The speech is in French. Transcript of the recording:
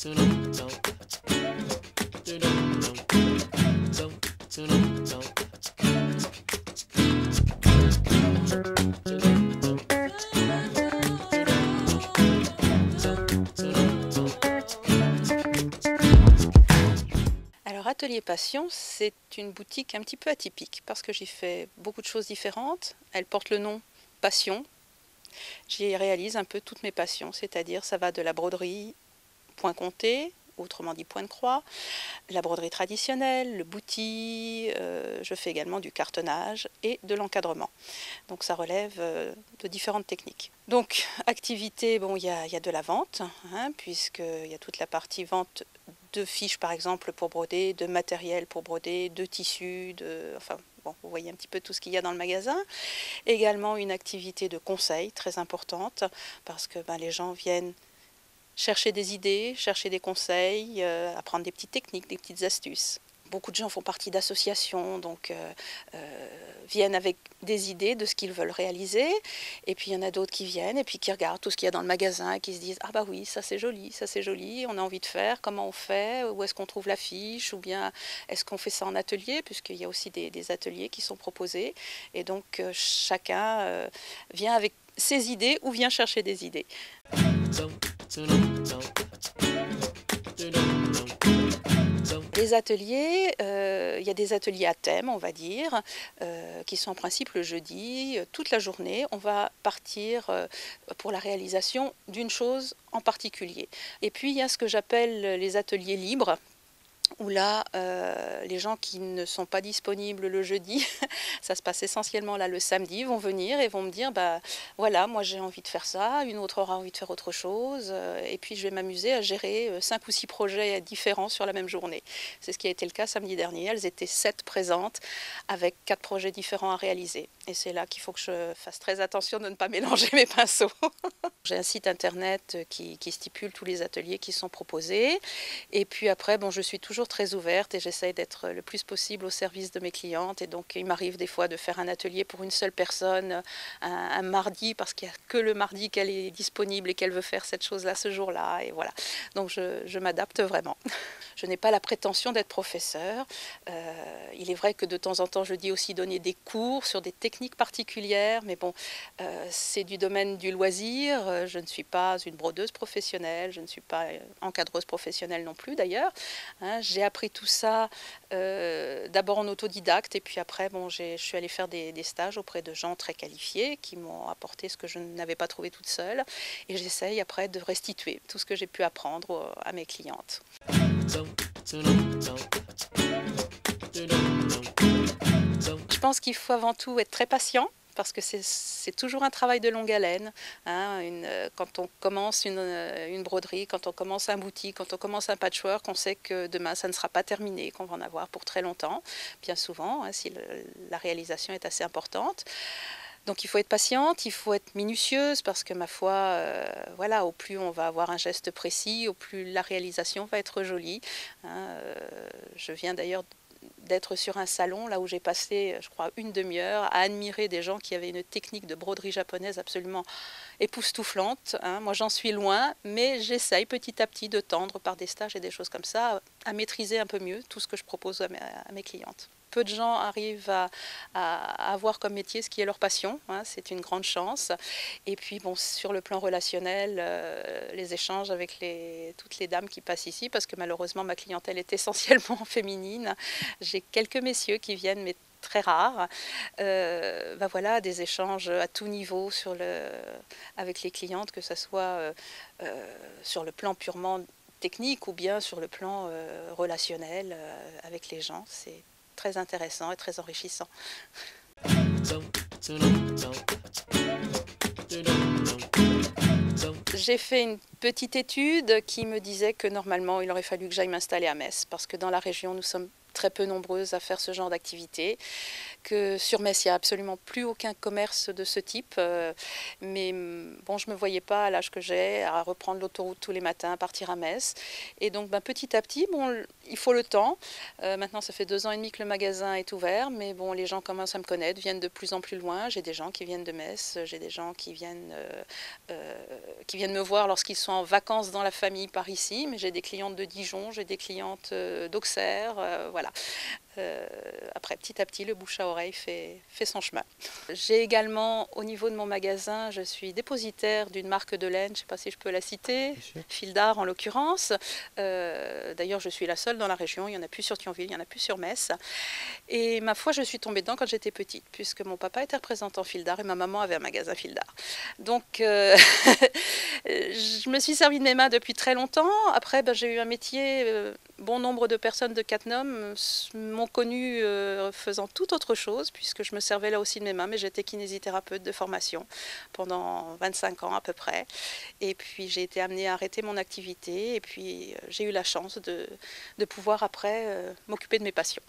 Alors Atelier Passion, c'est une boutique un petit peu atypique parce que j'y fais beaucoup de choses différentes. Elle porte le nom Passion. J'y réalise un peu toutes mes passions, c'est-à-dire ça va de la broderie point compté, autrement dit point de croix, la broderie traditionnelle, le bouti, je fais également du cartonnage et de l'encadrement. Donc ça relève de différentes techniques. Donc activité, bon, il y a de la vente, hein, puisqu'il y a toute la partie vente de fiches par exemple pour broder, de matériel pour broder, de tissus, enfin bon, vous voyez un petit peu tout ce qu'il y a dans le magasin. Également une activité de conseil très importante parce que les gens viennent chercher des idées, chercher des conseils, apprendre des petites techniques, des petites astuces. Beaucoup de gens font partie d'associations, donc viennent avec des idées de ce qu'ils veulent réaliser. Et puis il y en a d'autres qui viennent et puis qui regardent tout ce qu'il y a dans le magasin et qui se disent « Ah bah oui, ça c'est joli, on a envie de faire, comment on fait, où est-ce qu'on trouve la fiche, ou bien est-ce qu'on fait ça en atelier ?» puisqu'il y a aussi des ateliers qui sont proposés. Et donc chacun vient avec ses idées ou vient chercher des idées. Les ateliers, il y a des ateliers à thème, on va dire, qui sont en principe le jeudi. Toute la journée, on va partir pour la réalisation d'une chose en particulier. Et puis, il y a ce que j'appelle les ateliers libres, où là, les gens qui ne sont pas disponibles le jeudi, ça se passe essentiellement là le samedi, vont venir et vont me dire voilà, moi j'ai envie de faire ça, une autre aura envie de faire autre chose, et puis je vais m'amuser à gérer 5 ou 6 projets différents sur la même journée. C'est ce qui a été le cas samedi dernier, elles étaient 7 présentes avec 4 projets différents à réaliser. Et c'est là qu'il faut que je fasse très attention de ne pas mélanger mes pinceaux. J'ai un site internet qui stipule tous les ateliers qui sont proposés, et puis après, je suis toujours très ouverte et j'essaye d'être le plus possible au service de mes clientes. Et donc, il m'arrive des fois de faire un atelier pour une seule personne un mardi parce qu'il n'y a que le mardi qu'elle est disponible et qu'elle veut faire cette chose-là ce jour-là. Et voilà. Donc, je m'adapte vraiment. Je n'ai pas la prétention d'être professeur. Il est vrai que de temps en temps, je dis aussi donner des cours sur des techniques particulières. Mais bon, c'est du domaine du loisir. Je ne suis pas une brodeuse professionnelle. Je ne suis pas encadreuse professionnelle non plus d'ailleurs. J'ai appris tout ça d'abord en autodidacte et puis après je suis allée faire des stages auprès de gens très qualifiés qui m'ont apporté ce que je n'avais pas trouvé toute seule, et j'essaye après de restituer tout ce que j'ai pu apprendre à mes clientes. Je pense qu'il faut avant tout être très patient, parce que c'est toujours un travail de longue haleine. Quand on commence une broderie, quand on commence un bouti, quand on commence un patchwork, on sait que demain ça ne sera pas terminé, qu'on va en avoir pour très longtemps, bien souvent, si la réalisation est assez importante. Donc il faut être patiente, il faut être minutieuse, parce que ma foi, voilà, au plus on va avoir un geste précis, au plus la réalisation va être jolie. Je viens d'ailleurs d'être sur un salon là où j'ai passé, je crois, une demi-heure à admirer des gens qui avaient une technique de broderie japonaise absolument époustouflante. Moi j'en suis loin, mais j'essaye petit à petit de tendre par des stages et des choses comme ça à maîtriser un peu mieux tout ce que je propose à mes clientes. Peu de gens arrivent à avoir comme métier ce qui est leur passion, c'est une grande chance. Et puis sur le plan relationnel, les échanges avec toutes les dames qui passent ici, parce que malheureusement ma clientèle est essentiellement féminine. J'ai quelques messieurs qui viennent, mais très rares. Voilà, des échanges à tout niveau avec les clientes, que ce soit sur le plan purement technique ou bien sur le plan relationnel avec les gens. C'est très intéressant et très enrichissant. J'ai fait une petite étude qui me disait que normalement il aurait fallu que j'aille m'installer à Metz, parce que dans la région nous sommes très peu nombreuses à faire ce genre d'activité, que sur Metz, il n'y a absolument plus aucun commerce de ce type. Mais bon, je ne me voyais pas à l'âge que j'ai à reprendre l'autoroute tous les matins, à partir à Metz. Et donc petit à petit, bon, il faut le temps. Maintenant, ça fait 2 ans et demi que le magasin est ouvert, mais bon, les gens commencent à me connaître, viennent de plus en plus loin. J'ai des gens qui viennent de Metz, j'ai des gens qui viennent me voir lorsqu'ils sont en vacances dans la famille par ici, mais j'ai des clientes de Dijon, j'ai des clientes d'Auxerre, voilà. Après, petit à petit, le bouche à oreille fait son chemin. J'ai également, au niveau de mon magasin, je suis dépositaire d'une marque de laine, je ne sais pas si je peux la citer, Fil d'Art en l'occurrence. D'ailleurs, je suis la seule dans la région, il n'y en a plus sur Thionville, il n'y en a plus sur Metz. Et ma foi, je suis tombée dedans quand j'étais petite, puisque mon papa était représentant Fil d'Art et ma maman avait un magasin Fil d'Art. Donc, je me suis servi de mes mains depuis très longtemps. Après, j'ai eu un métier, bon nombre de personnes de Cattenom m'ont connue faisant tout autre chose, puisque je me servais là aussi de mes mains, mais j'étais kinésithérapeute de formation pendant 25 ans à peu près. Et puis j'ai été amenée à arrêter mon activité, et puis j'ai eu la chance de pouvoir après m'occuper de mes passions.